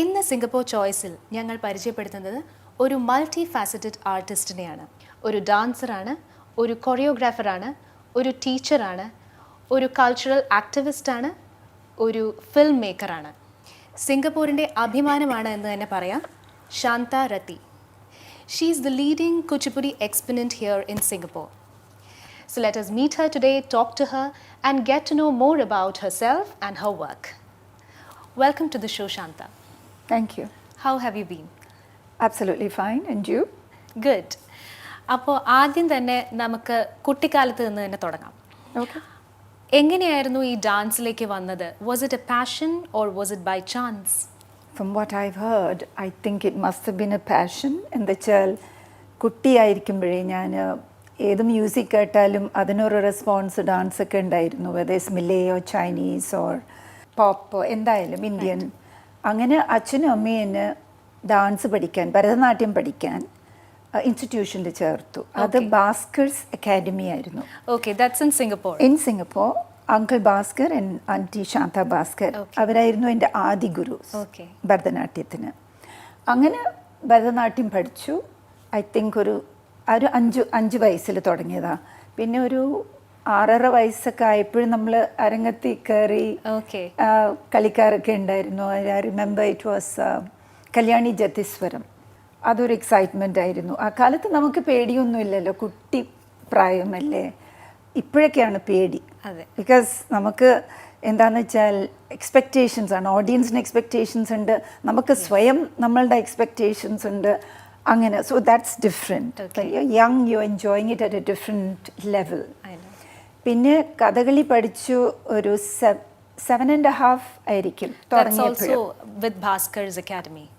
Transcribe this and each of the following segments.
ഇന്ന് സിംഗപ്പൂർ ചോയ്സിൽ ഞങ്ങൾ പരിചയപ്പെടുത്തുന്നത് ഒരു മൾട്ടി ഫാസറ്റഡ് ആർട്ടിസ്റ്റിനെയാണ്. ഒരു ഡാൻസറാണ്, ഒരു കൊറിയോഗ്രാഫറാണ്, ഒരു ടീച്ചറാണ്, ഒരു കൾച്ചറൽ ആക്ടിവിസ്റ്റാണ്, ഒരു ഫിൽം മേക്കറാണ്. സിംഗപ്പൂരിൻ്റെ അഭിമാനമാണ് എന്ന് തന്നെ പറയാം. Shantha രത്തി. She is the leading Kuchipudi exponent here in Singapore. So let us meet her today, talk to her and get to know more about herself and her work. Welcome to the show, Shanta. Thank you. How have you been? Absolutely fine. And you? Good. അപ്പോൾ ആദ്യം തന്നെ നമുക്ക് കുട്ടിക്കാലത്ത് നിന്ന് തന്നെ തുടങ്ങാം. Okay. എങ്ങനെയായിരുന്നു ഈ ഡാൻസിലേക്ക് വന്നത്? Was it a passion or was it by chance? From what I've heard, I think it must have been a passion. എന്താ വെച്ചാൽ കുട്ടിയായിരിക്കുമ്പോഴേ ഞാൻ ഏത് മ്യൂസിക് കേട്ടാലും അതിനൊരു റെസ്പോൺസ് ഡാൻസ് ഒക്കെ ഉണ്ടായിരുന്നു. വെതേഴ്സ് മില്ലയോ ചൈനീസ് ഓർ പോപ്പോ എന്തായാലും ഇന്ത്യൻ. അങ്ങനെ അച്ഛനും അമ്മയും എന്നെ ഡാൻസ് പഠിക്കാൻ, ഭരതനാട്യം പഠിക്കാൻ ഇൻസ്റ്റിറ്റ്യൂഷനിൽ ചേർത്തു. അത് ഭാസ്കർസ് അക്കാഡമി ആയിരുന്നു. Okay, that's in Singapore. In Singapore. Uncle Bhaskar and aunty Shanta Bhaskar അവരായിരുന്നു എൻ്റെ ആദ്യ ഗുരു ഭരതനാട്യത്തിന്. അങ്ങനെ ഭരതനാട്യം പഠിച്ചു. ഐ തിങ്ക് ഒരു അഞ്ച് വയസ്സിൽ തുടങ്ങിയതാണ്. പിന്നെ ഒരു 6.5 വയസ്സൊക്കെ ആയപ്പോഴും നമ്മൾ അരങ്ങത്തിൽ കയറി കളിക്കാരൊക്കെ ഉണ്ടായിരുന്നു. I remember it was Kalyani Jatiswaram. അതൊരു എക്സൈറ്റ്മെൻ്റ് ആയിരുന്നു. ആ കാലത്ത് നമുക്ക് പേടിയൊന്നുമില്ലല്ലോ, കുട്ടി പ്രായമല്ലേ. ഇപ്പോഴൊക്കെയാണ് പേടി. ബിക്കോസ് നമുക്ക് എന്താണെന്ന് വെച്ചാൽ എക്സ്പെക്റ്റേഷൻസ് ആണ്, ഓഡിയൻസിന് എക്സ്പെക്റ്റേഷൻസ് ഉണ്ട്, നമുക്ക് സ്വയം നമ്മളുടെ എക്സ്പെക്റ്റേഷൻസ് ഉണ്ട്. അങ്ങനെ so that's different. Young U enjoying it at A different level. പിന്നെ കഥകളി പഠിച്ചു. ഒരു 7.5 ആയിരിക്കും തുടങ്ങിയപ്പോൾ.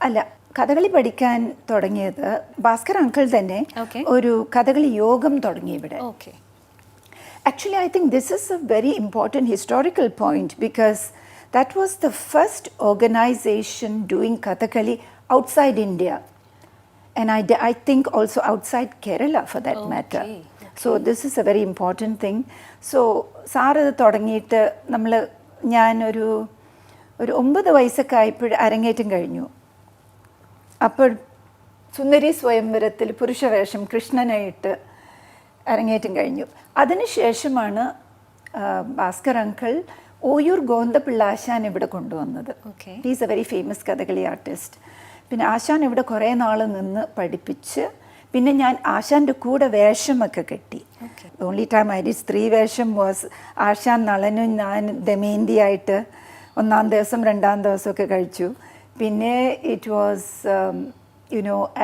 അല്ല, കഥകളി പഠിക്കാൻ തുടങ്ങിയത് ഭാസ്കർ അങ്കിൾ തന്നെ ഒരു കഥകളി യോഗം തുടങ്ങി ഇവിടെ. Actually, I think this is a very important historical point because that was the first organization doing Kathakali outside India. And I think also outside Kerala for that matter. So this is a very important thing. So sir തുടങ്ങിയിട്ട് ഞാൻ ഒരു 9 വയസ്സൊക്കെ ആയപ്പോൾ അരങ്ങേറ്റം കഴിഞ്ഞു. അപ്പോൾ സുന്ദരി സ്വയംവരത്തിൽ പുരുഷവേഷം കൃഷ്ണനായിട്ട് അരങ്ങേറ്റം കഴിഞ്ഞു. അതിനുശേഷമാണ് ഭാസ്കർ അങ്കിൾ ഓയൂർ ഗോവിന്ദപിള്ള ആശാൻ ഇവിടെ കൊണ്ടുവന്നത്. He's A very famous Kathakali artist. പിന്നെ ആശാൻ ഇവിടെ കുറേ നാൾ നിന്ന് പഠിപ്പിച്ച് പിന്നെ ഞാൻ ആശാൻ്റെ കൂടെ വേഷമൊക്കെ കെട്ടി. ഓൺലി ടൈം ഐ ഡിഡ് സ്ത്രീ വേഷം വാസ് ആശാൻ നളനും ഞാൻ ദമയന്തിയായിട്ട് 1-ാം ദിവസം 2-ാം ദിവസമൊക്കെ കഴിച്ചു. പിന്നെ it was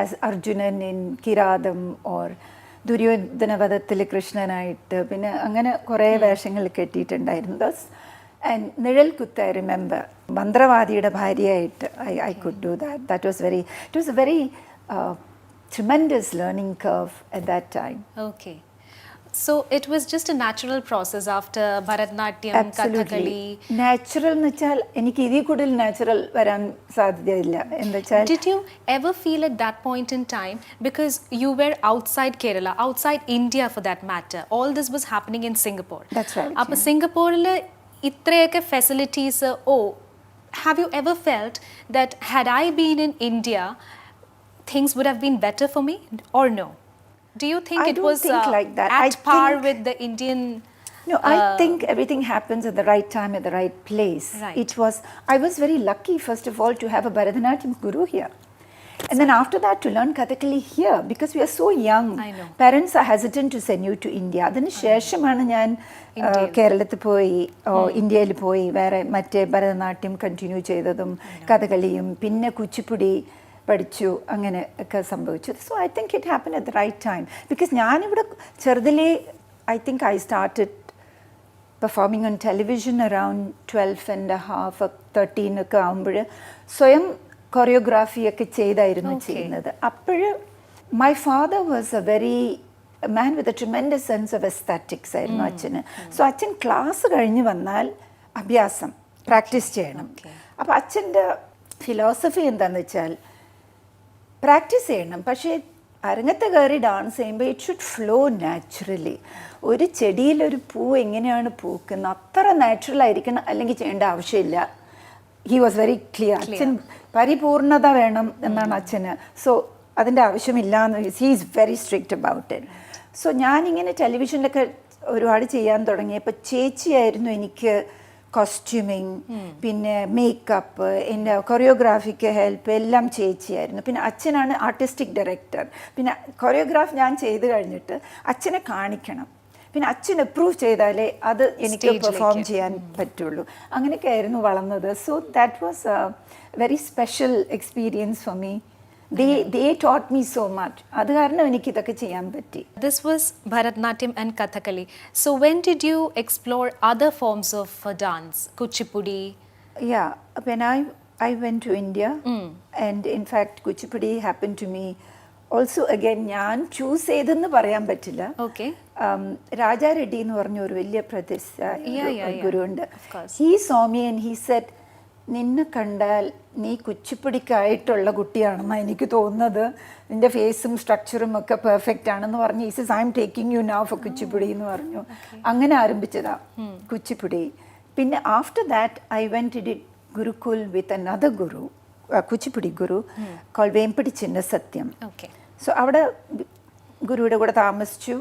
as Arjunan in Kiratham or ദുര്യോധനവധത്തിൽ കൃഷ്ണനായിട്ട് പിന്നെ അങ്ങനെ കുറേ വേഷങ്ങൾ കെട്ടിയിട്ടുണ്ടായിരുന്നു. ആൻഡ് നിഴൽ കുത്ത് ഐ റിമെമ്പർ മന്ത്രവാദിയുടെ ഭാര്യയായിട്ട് I could do that. That was very it was a very tremendous learning curve at that time. Okay. So it was just a natural process after Bharatanatyam, Kathakali. Natural എന്ന് വെച്ചാൽ എനിക്ക് ഇതിൽ കൂടുതൽ natural വരാൻ സാധ്യതയില്ല. എന്താ വെച്ചാൽ Did you ever feel at that point in time, because you were outside Kerala, outside India for that matter, all this was happening in Singapore. That's right. അപ്പോൾ സിംഗപ്പൂരിൽ ഇത്രയൊക്കെ facilities, have you ever felt that had I been in India things would have been better for me or no? Do you think it was like that. at par with the Indian? No, I think everything happens at the right time, at the right place. Right. I was very lucky, first of all, to have a Bharatanatyam guru here. And then after that to learn Kathakali here because we are so young. I know. Parents are hesitant to send you to India. അതിന് ശേഷമാണ് ഞാൻ കേരളത്തിൽ പോയി ഇന്ത്യയിൽ പോയി വേറെ മറ്റേ Bharatanatyam continue ചെയ്തതും കഥകളിയും പിന്നെ കുച്ചിപ്പുടി പഠിച്ചു. അങ്ങനെ ഒക്കെ സംഭവിച്ചു. So I think it happen at the right time because ഞാനിവിടെ ചെറുതിലേ I think I started performing on television around 12.5 13 ഒക്കെ ആകുമ്പോൾ സ്വയം കൊറിയോഗ്രാഫിയൊക്കെ ചെയ്തായിരുന്നു ചെയ്യുന്നത്. അപ്പോൾ my father was a very man with a tremendous sense of aesthetics ആയിരുന്നു അച്ഛന്. സോ അച്ഛൻ ക്ലാസ് കഴിഞ്ഞ് വന്നാൽ അഭ്യാസം പ്രാക്ടീസ് ചെയ്യണം. അപ്പോൾ അച്ഛൻ്റെ ഫിലോസഫി എന്താണെന്ന് വെച്ചാൽ പ്രാക്ടീസ് ചെയ്യണം, പക്ഷേ അരങ്ങത്ത് കയറി ഡാൻസ് ചെയ്യുമ്പോൾ ഇറ്റ് ഷുഡ് ഫ്ലോ നാച്ചുറലി. ഒരു ചെടിയിലൊരു പൂ എങ്ങനെയാണ് പൂക്കുന്നത് അത്ര നാച്ചുറൽ ആയിരിക്കണം, അല്ലെങ്കിൽ ചെയ്യേണ്ട ആവശ്യമില്ല. He was very clear. അച്ഛൻ പരിപൂർണത വേണം എന്നാണ് അച്ഛന്. സോ അതിൻ്റെ ആവശ്യമില്ല എന്ന് he is very strict about it. So ഞാനിങ്ങനെ ടെലിവിഷനിലൊക്കെ ഒരുപാട് ചെയ്യാൻ തുടങ്ങിയപ്പോൾ ചേച്ചിയായിരുന്നു എനിക്ക് കോസ്റ്റ്യൂമിങ്, പിന്നെ മേക്കപ്പ്, എൻ്റെ കൊറിയോഗ്രാഫിക്ക് ഹെൽപ്പ് എല്ലാം ചേച്ചിയായിരുന്നു. പിന്നെ അച്ഛനാണ് ആർട്ടിസ്റ്റിക് ഡയറക്ടർ. പിന്നെ കൊറിയോഗ്രാഫ് ഞാൻ ചെയ്ത് കഴിഞ്ഞിട്ട് അച്ഛനെ കാണിക്കണം, പിന്നെ അച്ഛൻ അപ്രൂവ് ചെയ്താലേ അത് എനിക്ക് പെർഫോം ചെയ്യാൻ പറ്റുള്ളൂ. അങ്ങനെയൊക്കെ ആയിരുന്നു വളർന്നത്. So that was a very special experience for me. They taught me so much. അത് കാരണം എനിക്ക് ഇതൊക്കെ ചെയ്യാൻ പറ്റി. This was Bharatanatyam and Kathakali. So when did you explore other forms of dance? Kuchipudi? Yeah, when I went to India, and in fact Kuchipudi happened to me also again. ഞാൻ choose ചെയ്തെന്ന് പറയാൻ പറ്റില്ല. Okay. Raja Reddy എന്ന് പറഞ്ഞ ഒരു വലിയ ഗുരുവുണ്ട്. He saw me and he said, നിന്നെ കണ്ടാൽ നീ കുച്ചിപ്പിടിക്കായിട്ടുള്ള കുട്ടിയാണെന്നാണ് എനിക്ക് തോന്നുന്നത്, നിൻ്റെ ഫേസും സ്ട്രക്ചറും ഒക്കെ പെർഫെക്റ്റ് ആണെന്ന് പറഞ്ഞു. Is I'm taking you now for Kuchipudi എന്ന് പറഞ്ഞു. അങ്ങനെ ആരംഭിച്ചതാ കുച്ചിപ്പിടി. പിന്നെ after that I went to gurukul with another guru, Kuchipudi guru called Vempati Chinna Satyam. So അവിടെ ഗുരുവിടെ കൂടെ താമസിച്ചു,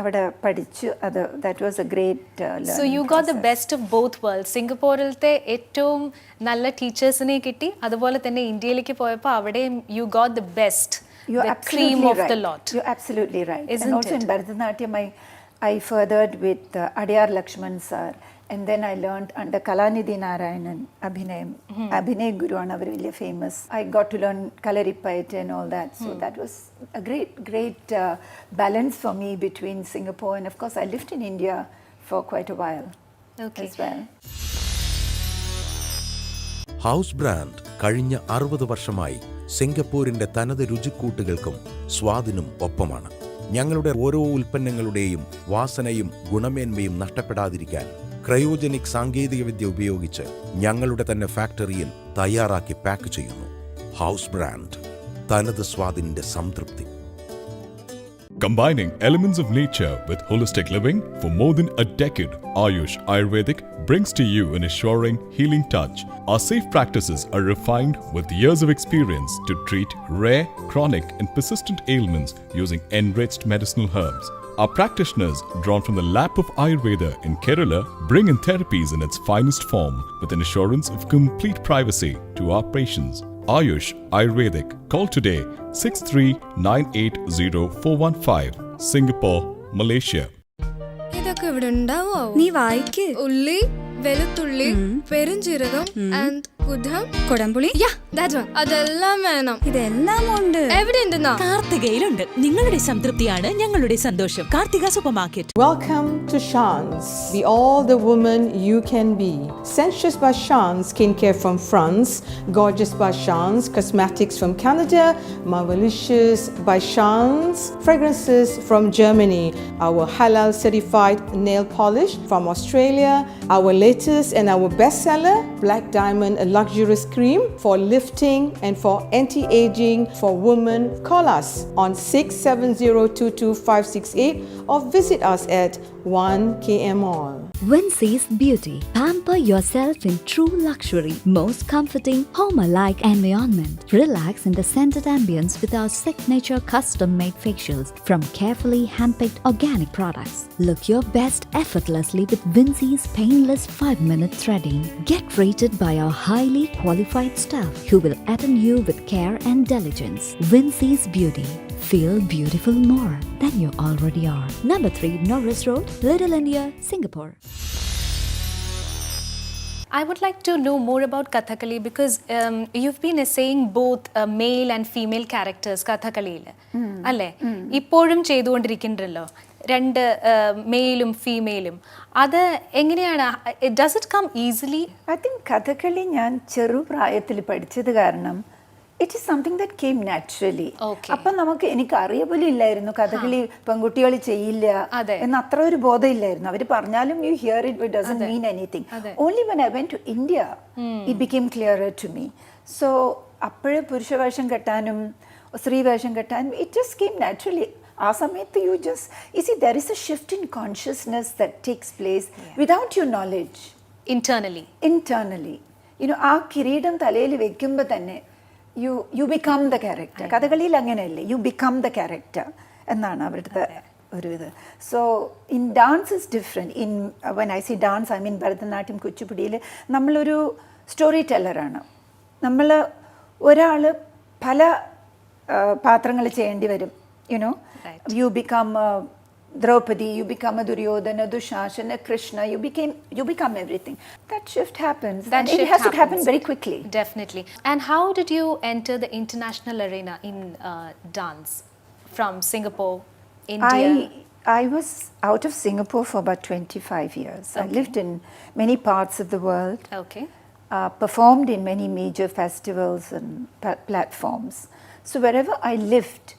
അവിടെ പഠിച്ചു. അത് that was a great learning. So you got the best of both world. സിംഗപ്പൂരിലത്തെ ഏറ്റവും നല്ല ടീച്ചേഴ്സിനെ കിട്ടി, അതുപോലെ തന്നെ ഇന്ത്യയിലേക്ക് പോയപ്പോൾ അവിടെയും you got the best, the cream of the lot. You're absolutely right. Isn't and also it? in Bharatanatyam I furthered with Adiyar Lakshman sir, and then I learned under Kalanidhi Narayanan Abhinay Guru and very really famous. I got to learn Kalaripayat and all that. So that was a great balance for me between Singapore, and of course I lived in India for quite a while as well. House brand കഴിഞ്ഞ 60 വർഷമായി സിംഗപ്പൂരിന്റെ തനത് രുചിക്കൂട്ടുകൾക്കും സ്വാദിനും ഒപ്പമാണ്. ഞങ്ങളുടെ ഓരോ ഉൽപ്പന്നങ്ങളുടെയും വാസനയും ഗുണമേന്മയും നഷ്ടപ്പെടാതിരിക്കാൻ cryogenic സാങ്കേതികവിദ്യ ഉപയോഗിച്ച് ഞങ്ങളുടെ തന്നെ ഫാക്ടറിയിൽ തയ്യാറാക്കി പാക്ക് ചെയ്യുന്നു. ഹൗസ് ബ്രാൻഡ്, തനത് സ്വാദിന്റെ സംതൃപ്തി. Combining elements of nature with holistic living for more than a decade, Ayush Ayurvedic brings to you an assuring healing touch. Our safe practices are refined with years of experience to treat rare, chronic and persistent ailments using enriched medicinal herbs. Our practitioners, drawn from the lap of Ayurveda in Kerala, bring in therapies in its finest form with an assurance of complete privacy to our patients. Ayush Ayurvedic. Call today 63980415, Singapore, Malaysia. ഇതൊക്കെ ഇവിടെ ഉണ്ടാവോ? നീ വായിക്ക്. ഉള്ളി, വെളുത്തുള്ളി, പെരുംജീരകം and കൊടംപുളി, അതെല്ലാം വേണം. ഇതെല്ലാം ഉണ്ട്. എവിടെ ഉണ്ടെന്നാ? കാർത്തികയിലുണ്ട്. നിങ്ങളുടെ സംതൃപ്തിയാണ് ഞങ്ങളുടെ സന്തോഷം. Karthika super market. Welcome to Shan's. Be all the woman you can be. Sensuous by Shan's skincare from France, gorgeous by Shan's cosmetics from Canada, marvelicious by Shan's fragrances from Germany, our halal certified nail polish from Australia, our latest and our bestseller Black Diamond, a luxurious cream for lifting and for anti-aging for women. Call us on 67022568 or visit us at 1 KM Mall. Vincy's Beauty. Pamper yourself in true luxury. Most comforting, home-alike environment. Relax in the scented ambience with our signature custom-made facials from carefully hand-picked organic products. Look your best effortlessly with Vincy's painless 5-minute threading. Get rated by our highly qualified staff who will attend you with care and diligence. Vincy's Beauty. Feel beautiful more than you already are. Number 3 Norris Road, Little India, Singapore. I would like to know more about Kathakali because you've been essaying both male and female characters Kathakaliil. അല്ലേ? ഇപ്പോഴും ചെയ്തുകൊണ്ടിരിക്കുന്നുണ്ടല്ലോ രണ്ട് മെയിലും ഫീമെയിലും. അത് എങ്ങനെയാണ്? Does it come easily? I think Kathakali ഞാൻ ചെറുപ്രായത്തിൽ പഠിച്ചത് കാരണം it is something that came naturally. അപ്പം എനിക്ക് അറിയപോലെ ഇല്ലായിരുന്നു കഥകളി പെൺകുട്ടികൾ ചെയ്യില്ല എന്ന് അത്ര ഒരു ബോധം ഇല്ലായിരുന്നു. അവർ പറഞ്ഞാലും you hear it doesn't mean anything. Only when I went to India it became clearer to me. So അപ്പോഴേ പുരുഷവേഷം കെട്ടാനും സ്ത്രീവേഷം കെട്ടാനും ഇറ്റ് ജസ്റ്റ് കെയിം നാച്ചുറലി. ആ സമയത്ത് there is a shift in consciousness that takes place without your knowledge. Internally. ആ കിരീടം തലയിൽ വെക്കുമ്പോൾ തന്നെ you become the character. കഥകളിയിൽ അങ്ങനെയല്ലേ, you become the character എന്നാണ് അവരുടെ ഒരു ഇത്. So in dance is different. In when I see dance I mean Bharatanatyam, കുച്ചിപ്പുടിയിൽ നമ്മളൊരു സ്റ്റോറി ടെല്ലറാണ്. നമ്മൾ ഒരാൾ പല പാത്രങ്ങൾ ചെയ്യേണ്ടി വരും. You know, you become Draupadi, you become a Duryodhana, Dushasana, Krishna, you become everything. That shift happens. That shift has to happen very quickly. Definitely. And how did you enter the international arena in dance from Singapore, India? I was out of Singapore for about 25 years. I lived in many parts of the world. Okay. Performed in many major festivals and platforms. So wherever I lived,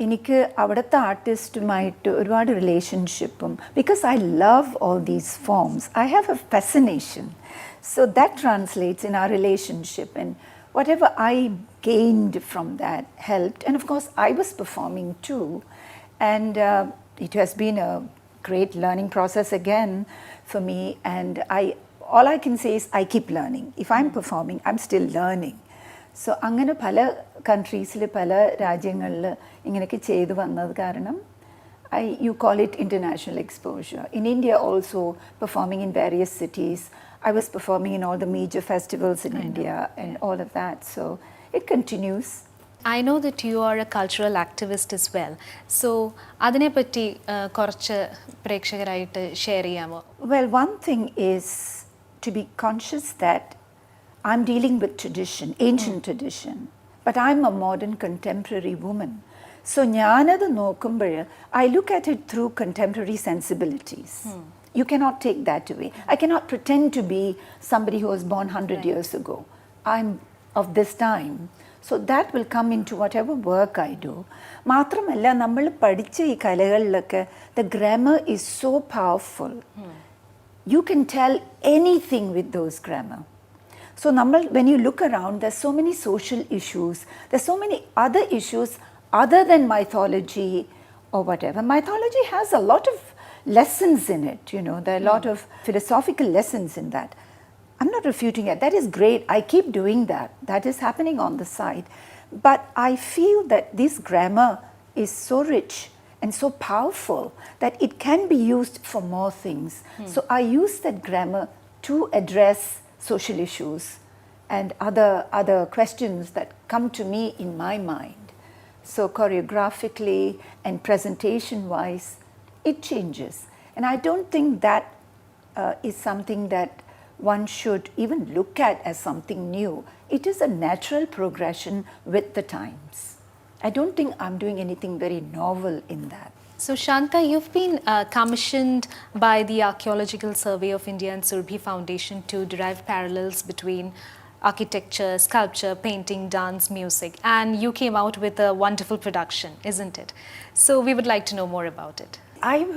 എനിക്ക് അവിടുത്തെ ആർട്ടിസ്റ്റുമായിട്ട് ഒരുപാട് റിലേഷൻഷിപ്പും, because I love all these forms, I have a fascination. So that translates in our relationship, and whatever I gained from that helped. And of course I was performing too, and it has been a great learning process again for me, and all I can say is I keep learning. If I'm performing, I'm still learning. So അങ്ങനെ പല കൺട്രീസിൽ, പല രാജ്യങ്ങളിൽ ഇങ്ങനെയൊക്കെ ചെയ്തു വന്നത് കാരണം you call it international exposure. In India also, performing in various cities. I was performing in all the major festivals in India and all of that. So it continues. I know that you are a cultural activist as well. So അതിനെപ്പറ്റി കുറച്ച് പ്രേക്ഷകരായിട്ട് share ചെയ്യാമോ? Well, one thing is to be conscious that I'm dealing with tradition, ancient tradition, but I'm a modern contemporary woman. So ഞാനത് നോക്കുമ്പോൾ I look at it through contemporary sensibilities. You cannot take that away. I cannot pretend to be somebody who was born 100 years ago. I'm of this time. So that will come into whatever work I do. മാത്രമല്ല, നമ്മൾ പഠിച്ച ഈ കലകളിലൊക്കെ the grammar is so powerful. You can tell anything with those grammar. So when you look around, there's so many social issues, there's so many other issues other than mythology or whatever. Mythology has a lot of lessons in it, you know, there are a lot of philosophical lessons in that. I'm not refuting it, that is great, I keep doing that, that is happening on the side. But I feel that this grammar is so rich and so powerful that it can be used for more things. So I use that grammar to address social issues and other questions that come to me in my mind. So choreographically and presentation wise, it changes, and I don't think that is something that one should even look at as something new. It is a natural progression with the times. I don't think I'm doing anything very novel in that. So Shanta, you've been commissioned by the Archaeological Survey of India and Surbhi Foundation to derive parallels between architecture, sculpture, painting, dance, music, and you came out with a wonderful production, isn't it? So we would like to know more about it. I'm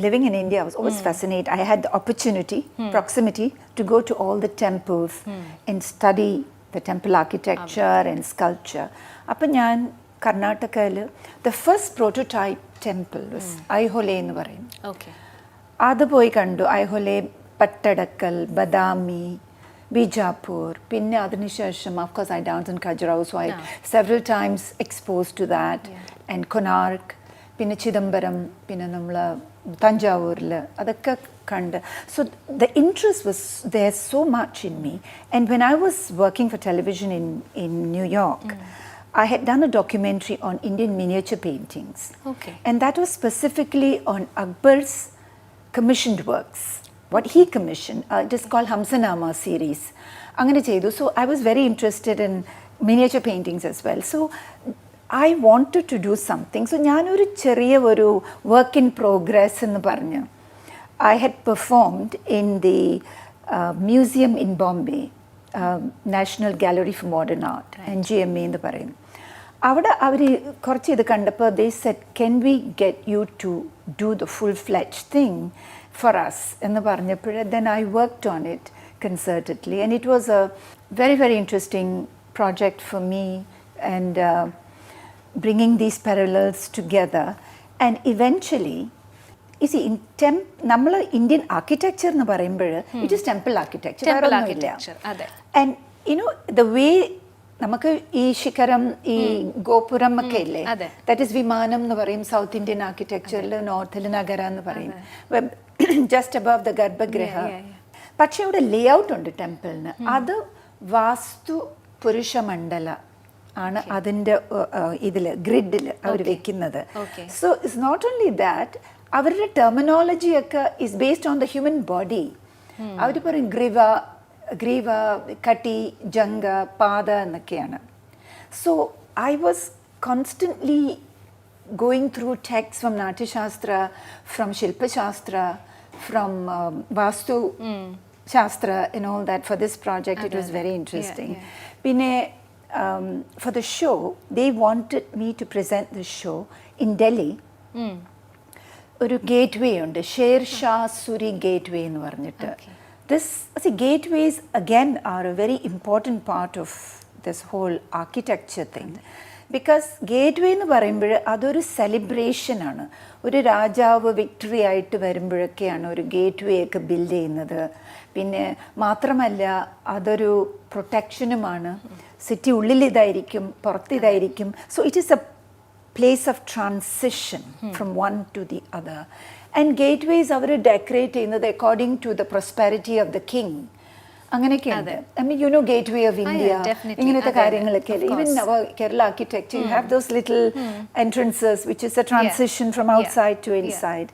living in India, I was always fascinated. I had the opportunity, proximity, to go to all the temples and study the temple architecture and sculpture. അപ്പോൾ ഞാൻ കർണാടകയിൽ the first prototype temple was Aihole എന്ന് പറയും. Okay. അത് പോയി കണ്ടു. ഐഹോലെ, പട്ടടക്കൽ, ബദാമി, ബിജാപൂർ. പിന്നെ അതിനുശേഷം of course I danced in Khajuraho, so I several times exposed to that. And Konark, പിന്നെ ചിദംബരം, പിന്നെ നമ്മൾ തഞ്ചാവൂരിൽ അതൊക്കെ കണ്ട്. So the interest was there so much in me. And when I was working for television in New York, I had done a documentary on Indian miniature paintings. Okay. And that was specifically on Akbar's commissioned works. What he commissioned, it is called Hamsanama series. അങ്ങനെ ചെയ്തു. So I was very interested in miniature paintings as well. So I wanted to do something. So ഞാനൊരു ചെറിയ ഒരു work in progress എന്ന് പറഞ്ഞു. I had performed in the museum in Bombay, National Gallery for Modern Art, NGMA എന്ന് പറയും. അവിടെ അവർ കുറച്ച് ഇത് കണ്ടപ്പോൾ they said, can we get you to do the full-fledged thing for us എന്ന് പറഞ്ഞപ്പോൾ then I worked on it concertedly, and it was a very, very interesting project for me, and bringing these parallels together. And eventually, you see, നമ്മൾ Indian architecture എന്ന് പറയുമ്പോൾ it is temple architecture. Temple architecture, അതെ. And you know, the way നമുക്ക് ഈ ശിഖരം ഈ ഗോപുരം ഒക്കെ ഇല്ലേ, ദാറ്റ് ഈസ് വിമാനം എന്ന് പറയും സൗത്ത് ഇന്ത്യൻ ആർക്കിടെക്ചറിൽ. നോർത്തിൽ നഗര എന്ന് പറയും, ജസ്റ്റ് അബവ് ദ ഗർഭഗൃഹ. പക്ഷെ ഇവിടെ ലേ ഔട്ട് ഉണ്ട് ടെമ്പിളിന്. അത് വാസ്തു പുരുഷമണ്ഡല ആണ് അതിൻ്റെ ഇതിൽ ഗ്രിഡിൽ അവർ വെക്കുന്നത്. So it's not only that, അവരുടെ ടെർമിനോളജി ഒക്കെ is based on the human body. അവർ പറയും ഗ്രീവ, കട്ടി, ജംഗ, പാദ എന്നൊക്കെയാണ്. So I was constantly going through texts from Natyashastra, from Shilpashastra, from Vastu Shastra and all that for this project. It was very interesting. Pinne, for the show, they wanted me to present the show in Delhi. ഒരു gateway ഉണ്ട്, ഷേർ ഷാ സുരി gateway എന്ന് പറഞ്ഞിട്ട്. This gateways again are a very important part of this whole architecture thing. Because gateway എന്ന് പറയുമ്പോൾ അതൊരു സെലിബ്രേഷനാണ്. ഒരു രാജാവ് victory ആയിട്ട് വരുമ്പോഴൊക്കെയാണ് ഒരു ഗേറ്റ്വേ ഒക്കെ ബിൽഡ് ചെയ്യുന്നത്. പിന്നെ മാത്രമല്ല അതൊരു പ്രൊട്ടക്ഷനുമാണ്. സിറ്റി ഉള്ളിൽ ഇതായിരിക്കും, പുറത്ത് ഇതായിരിക്കും. So it is a place of transition from one to the other. And gateways അവർ ഡെക്കറേറ്റ് ചെയ്യുന്നത് according to the prosperity of the king. അങ്ങനെയൊക്കെയാണ്. I mean you know gateway of India, ഇങ്ങനത്തെ കാര്യങ്ങളൊക്കെ. ഈവൻ അവർ Kerala architecture, you have those little entrances which is a transition from outside to inside.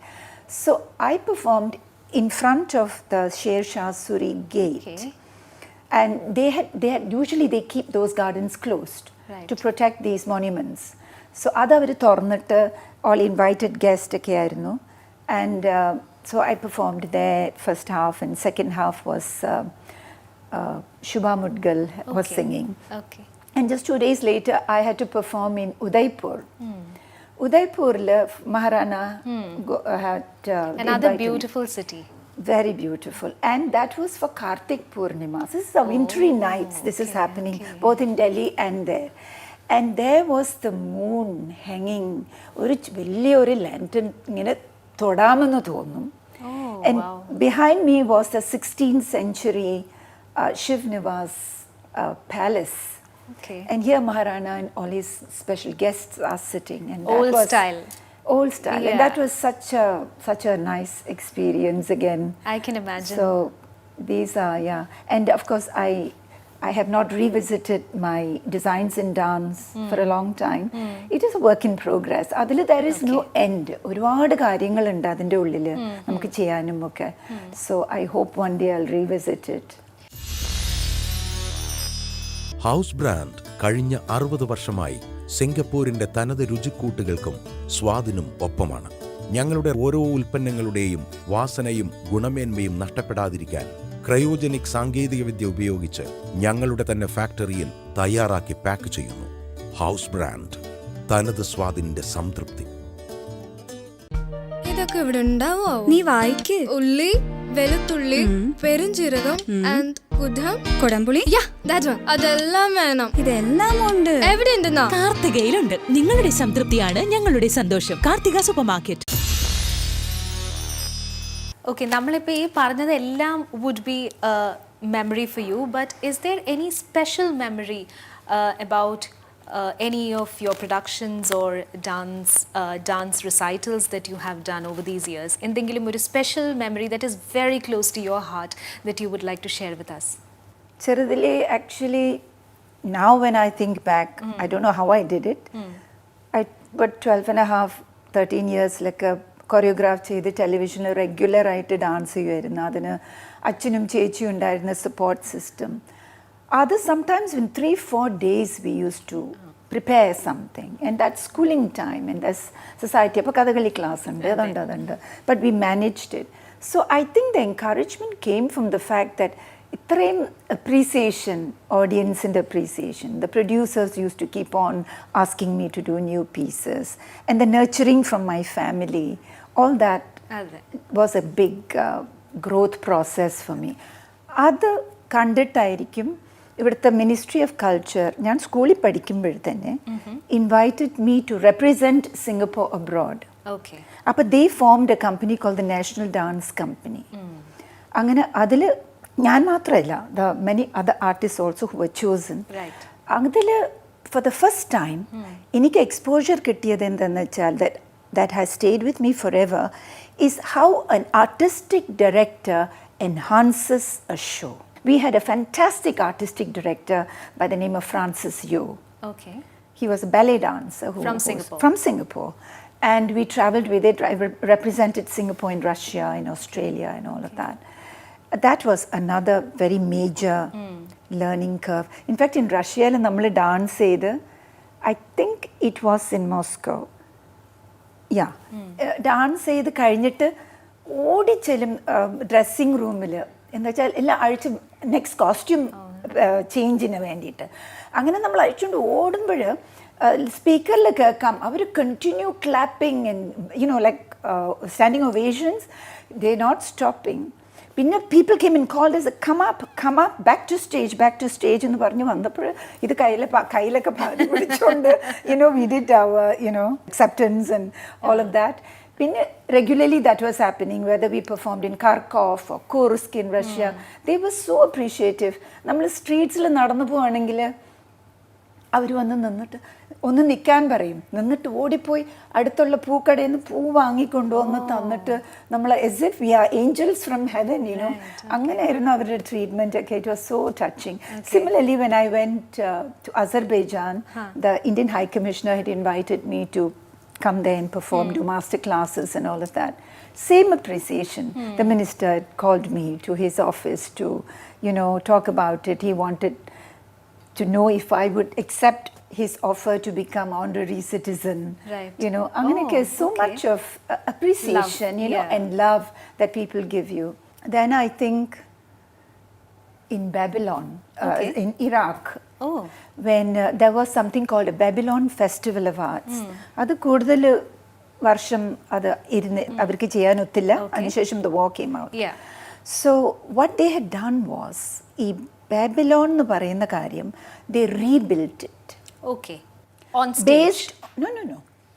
So I performed in front of the Sher Shah Suri gate. And they had usually they keep those gardens closed to protect these monuments. So adavaru thornittu all invited guests ഒക്കെ ആയിരുന്നു. And so I performed there first half, and second half was Shubha Mudgal was singing. And just 2 days later I had to perform in Udaipur. Udaipuril Maharana had another beautiful city. Very beautiful. And that was for Kartik Purnima. This is a wintry nights. This is happening both in Delhi and there. And there was the moon hanging. ഒരു വലിയൊരു lantern ഇങ്ങനെ തൊടാമെന്ന് തോന്നും. And behind me was the 16th century Shiv Nivas palace. And here Maharana and all his special guests are sitting. And that old was style. Old style. And that was such a nice experience again. I can imagine. So these are, and of course I have not revisited my designs in dance for a long time. It is a work in progress. Adil there is no end. ഒരുപാട് കാര്യങ്ങളുണ്ട് അതിൻ്റെ ഉള്ളിൽ നമുക്ക് ചെയ്യാനും ഒക്കെ. So I hope one day I'll revisit it. House brand കഴിഞ്ഞ 60 വർഷമായി സിംഗപ്പൂരിന്റെ തനത് രുചിക്കൂട്ടുകൾക്കും സ്വാദിനും ഒപ്പമാണ്. ഞങ്ങളുടെ ഓരോ ഉൽപ്പന്നങ്ങളുടെയും വാസനയും ഗുണമേന്മയും നഷ്ടപ്പെടാതിരിക്കാൻ ക്രയോജനിക് സാങ്കേതികവിദ്യ ഉപയോഗിച്ച് ഞങ്ങളുടെ തന്നെ ഫാക്ടറിയിൽ തയ്യാറാക്കി പാക്ക് ചെയ്യുന്നു. ഹൗസ് ബ്രാൻഡ്, തനത് സ്വാദിന്റെ സംതൃപ്തി. ഇതൊക്കെ ഇവിടെ ഉണ്ടാവോ? നീ വായിക്ക്. ഉള്ളി, വെളുത്തുള്ളി, പെരുംജീരകം ആൻഡ് ഉദ്ധം, കൊടംപുളി. അതെല്ലാം വേണം. ഇതെല്ലാം ഉണ്ട്. എവിടെ ഉണ്ടെന്നാ? കാർത്തികയിലുണ്ട്. നിങ്ങളുടെ സംതൃപ്തിയാണ് ഞങ്ങളുടെ സന്തോഷം. Karthika super market. ഓക്കെ, നമ്മളിപ്പോൾ ഈ പറഞ്ഞതെല്ലാം would be memory for you, but is there any special memory about any of your productions or dance recitals that you have done over these years? എന്തെങ്കിലും ഒരു special memory that is very close to your heart that you would like to share with us? ചെറുതിലെ actually now when I think back, I don't know how I did it. But 12 and a half, 13 years like choreograph ചെയ്ത് ടെലിവിഷനിൽ regular ആയിട്ട് dance ചെയ്യുമായിരുന്നു. അതിന് അച്ഛനും ചേച്ചിയും ഉണ്ടായിരുന്ന support system. Other sometimes in 3-4 days we used to prepare something, and that's schooling time, and that's society. Appo Kathakali class undu adund, but we managed it. So I think the encouragement came from the fact that itrayum appreciation, audience and appreciation. The producers used to keep on asking me to do new pieces, and the nurturing from my family, all that was a big growth process for me. Other കണ്ടിട്ടായിരിക്കും ഇവിടുത്തെ ministry of culture, ഞാൻ സ്കൂളിൽ പഠിക്കുമ്പോൾ തന്നെ invited me to represent Singapore abroad. അപ്പോൾ they formed a company call the national dance company. അങ്ങനെ അതിൽ ഞാൻ മാത്രമല്ല, the many other artist also who were chosen. അതിൽ for the first time എനിക്ക് exposure കിട്ടിയത് എന്തെന്ന് വെച്ചാൽ that has stayed with me forever is how an artistic director enhances a show. We had a fantastic artistic director by the name of Francis Yo. Okay. He was a ballet dancer from Singapore. And we traveled with it. I represented Singapore in Russia, in Australia, and all of that. That was another very major learning curve. In fact, in Russia, we danced. I think it was in Moscow. Yeah. Dance ചെയ്ത് കഴിഞ്ഞിട്ട് ഓടിച്ചെല്ലും dressing റൂമിൽ എന്താ വെച്ചാൽ എല്ലാം അഴിച്ച് next costume ചേഞ്ചിന് വേണ്ടിയിട്ട് അങ്ങനെ നമ്മൾ അഴിച്ചുകൊണ്ട് ഓടുമ്പോൾ സ്പീക്കറിൽ കേൾക്കാം അവർ continue clapping and like standing ovations they not stopping. പിന്നെ people came in called us come up back to stage എന്ന് പറഞ്ഞ് വന്നപ്പോൾ ഇത് കയ്യിലൊക്കെ പിടിച്ചുകൊണ്ട് വി ഡിഡ് അവർ acceptance and all of that. പിന്നെ regularly that was happening, whether we performed in Kharkov or Kursk in Russia. They were so appreciative. നമ്മൾ സ്ട്രീറ്റ്സിൽ നടന്നു പോവുകയാണെങ്കിൽ അവർ വന്ന് നിന്നിട്ട് ഒന്ന് നിൽക്കാൻ പറയും, നിന്നിട്ട് ഓടിപ്പോയി അടുത്തുള്ള പൂക്കടയിൽ നിന്ന് പൂ വാങ്ങിക്കൊണ്ടുവന്ന് തന്നിട്ട് നമ്മൾ as if we are angels from heaven, അങ്ങനെയായിരുന്നു അവരുടെ ട്രീറ്റ്മെൻറ്റ് ഒക്കെ. It was so touching. Similarly, when I went to Azerbaijan, the Indian High Commissioner had invited me to come there and perform, do master classes and all of that. Same appreciation. The minister had called me to his office to, talk about it. He wanted to know if I would accept his offer to become honorary citizen. Right. Anganeke so much of appreciation, love, and love that people give you. Then I think in Babylon, in Iraq, when there was something called a Babylon Festival of Arts. അത് കൂടുതൽ വർഷം അത് അവർക്ക് ചെയ്യാനൊത്തില്ല. അതിനുശേഷം the war came out. So what they had done was, ഈ Babylon എന്ന് പറയുന്ന കാര്യം they rebuilt it. Okay. On stage? No.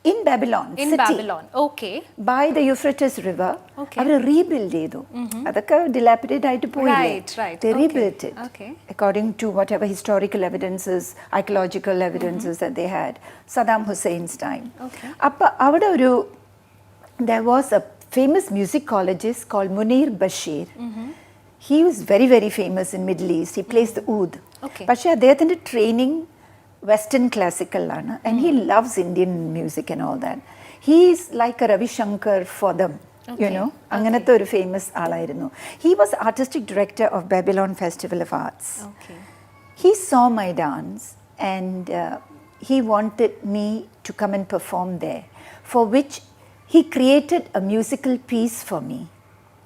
In Babylon in city. Babylon. Okay. By the Euphrates River. Okay. അവർ റീബിൽഡ് ചെയ്തു. അതൊക്കെ ഡിലാപ്പിഡേറ്റ് ആയിട്ട് പോയില്ലേ. Right. They rebuilt it. Okay. According to whatever historical evidences, archaeological evidences that they had. Saddam Hussein's time. Okay. അപ്പോൾ അവിടെ there was a famous musicologist called Munir Bashir. He was very, very famous in Middle East. He plays the oud. Okay. പക്ഷേ അദ്ദേഹത്തിൻ്റെ training western ക്ലാസിക്കലാണ് and he loves Indian music and all that. He is like a Ravi Shankar for them, അങ്ങനത്തെ ഒരു famous ആളായിരുന്നു. He was artistic director of Babylon festival of arts. He saw my dance and he wanted me to come and perform there, for which he created a musical piece for me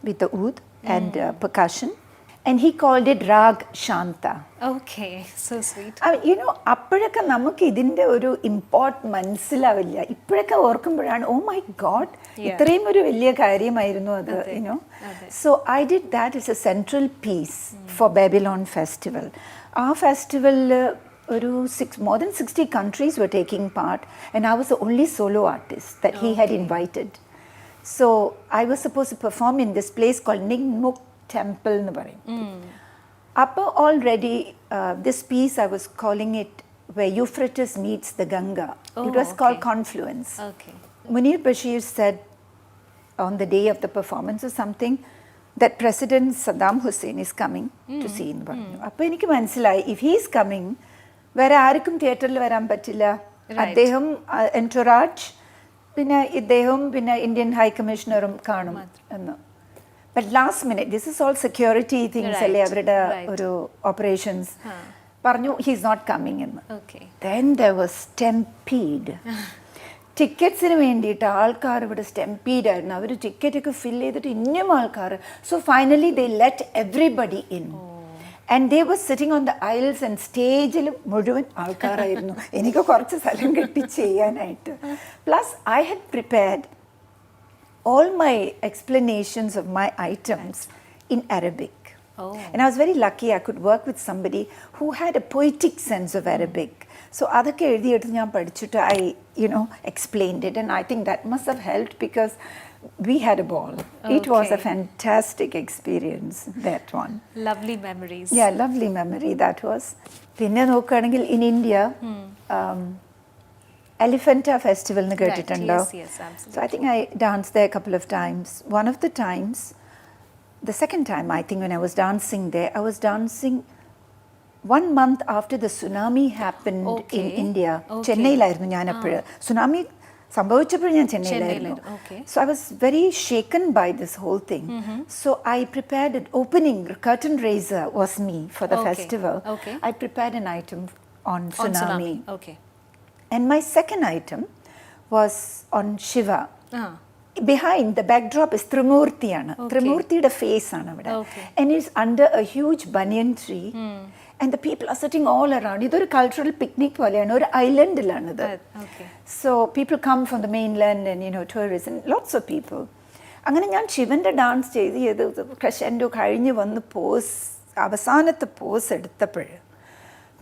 with the oud and percussion. And he called it Rag Shanta. Okay, so sweet. അപ്പോഴൊക്കെ നമുക്ക് ഇതിൻ്റെ ഒരു import മനസ്സിലാവില്ല. ഇപ്പോഴൊക്കെ ഓർക്കുമ്പോഴാണ് oh my God, ഇത്രയും ഒരു വലിയ കാര്യമായിരുന്നു അത്. So I did that is a central piece for Babylon festival. ആ ഫെസ്റ്റിവലിൽ ഒരു more than 60 countries were taking part, and I was the only solo artist that he had invited. So I was supposed to perform in this place called Ningmuk Temple എന്ന് പറയും. അപ്പോൾ already this piece I was calling it where Euphrates meets the Ganga. It was called Confluence. Okay. Munir Bashir said on the day of the performance or something that President Saddam Hussein is coming to see എന്ന് പറഞ്ഞു. അപ്പോൾ എനിക്ക് മനസ്സിലായി if he is coming വേറെ ആർക്കും തിയേറ്ററിൽ വരാൻ പറ്റില്ല. അദ്ദേഹം എൻറ്റോറാജ് പിന്നെ ഇദ്ദേഹവും പിന്നെ ഇന്ത്യൻ ഹൈ കമ്മീഷണറും കാണും എന്ന്. But last minute, this is all security things അല്ലേ അവരുടെ ഒരു operations. പറഞ്ഞു he's not coming in. Then there was stampede. ടിക്കറ്റ്സിന് വേണ്ടിയിട്ട് ആൾക്കാർ ഇവിടെ സ്റ്റെമ്പീഡ് ആയിരുന്നു. അവർ ടിക്കറ്റൊക്കെ ഫില്ല് ചെയ്തിട്ട് ഇനിയും ആൾക്കാർ. So finally they let everybody in. And they was sitting on the IELTS and സ്റ്റേജിൽ മുഴുവൻ ആൾക്കാരായിരുന്നു. എനിക്ക് കുറച്ച് സ്ഥലം കിട്ടി ചെയ്യാനായിട്ട്. Plus I had prepared all my explanations of my items in Arabic. And I was very lucky I could work with somebody who had a poetic sense of Arabic. So I explained it, and I think that must have helped because we had a ball. It was a Okay. fantastic experience, that one. Lovely memories. Yeah, lovely memory that was. പിന്നെ നോക്കുകയാണെങ്കിൽ in India, Elephanta Festival എന്ന് കേട്ടിട്ടുണ്ടോ? Yes, yes, absolutely. So I think I danced there a couple of times. One of the times, the second time I think when I was dancing there, I was dancing 1 month after the tsunami happened in Okay. India. Okay. ചെന്നൈയിലായിരുന്നു ഞാൻ അപ്പോൾ. Tsunami സംഭവിച്ചപ്പോൾ ഞാൻ ചെന്നൈയിലായിരുന്നു. Okay. So I was very shaken by this whole thing. So I prepared an opening, curtain raiser was me for the Okay. festival. Okay. I prepared an item on On tsunami. Okay. And my second item was on Shiva. Ah. Behind the backdrop is Trimurti. Okay. Trimurtiയുടെ face ആണ് അവിടെ. Okay. And it's under a huge banyan tree. And the people are sitting all around. ഇതൊരു cultural picnic പോലെയാണ്. ഒരു ഐലൻഡിലാണിത്. Okay. So people come from the mainland and tourists and lots of people. അങ്ങനെ ഞാൻ ശിവന്റെ dance ചെയ്ത് ക്രഷൻഡോ കഴിഞ്ഞ് വന്ന് അവസാനത്തെ പോസ് എടുത്തപ്പോൾ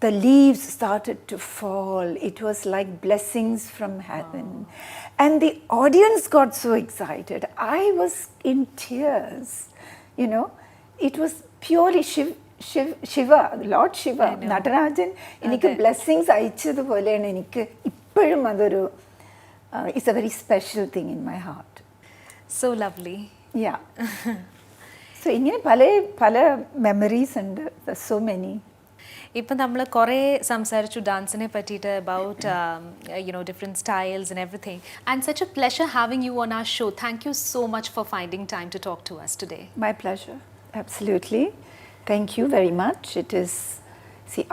the leaves started to fall. It was like blessings from heaven. And the audience got so excited. I was in tears. It was purely Shiva, Lord Shiva, Natarajan. എനിക്ക് blessings അയച്ചതുപോലെയാണ് എനിക്ക് ഇപ്പോഴും അതൊരു it's a very special thing in my heart. So lovely. Yeah. So ഇങ്ങനെ പല memories ഉണ്ട്. There's so many. ഇപ്പം നമ്മൾ കുറേ സംസാരിച്ചു ഡാൻസിനെ പറ്റിയിട്ട് about different styles and everything and such a pleasure having you on our show. Thank you so much for finding time to talk to us today. My pleasure. Absolutely. Thank you very much. It is,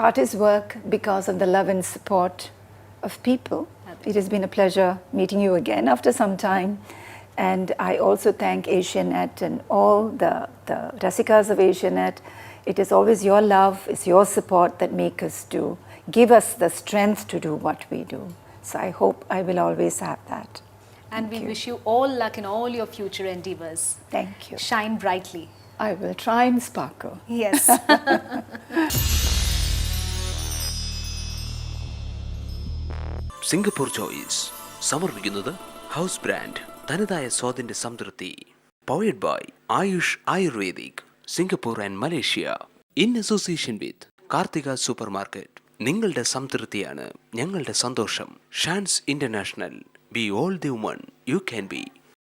artists work because of the love and support of people. It has been a pleasure meeting you again after some time. And I also thank Asianet and all the Rasikas of Asianet. It is always your love, it's your support that give us the strength to do what we do. So I hope I will always have that. And we wish you all luck in all your future endeavors. Thank you. Shine brightly. I will try and sparkle. Yes. Singapore choice സമർപ്പിക്കുന്നത് house brand തനതായ സ്വാദിന്റെ സംതൃപ്തി. Powered by Ayush Ayurvedic Singapore and Malaysia in association with Karthika supermarket. നിങ്ങളുടെ സംതൃപ്തിയാണ് ഞങ്ങളുടെ സന്തോഷം. Shan's international. Be all the woman you can B.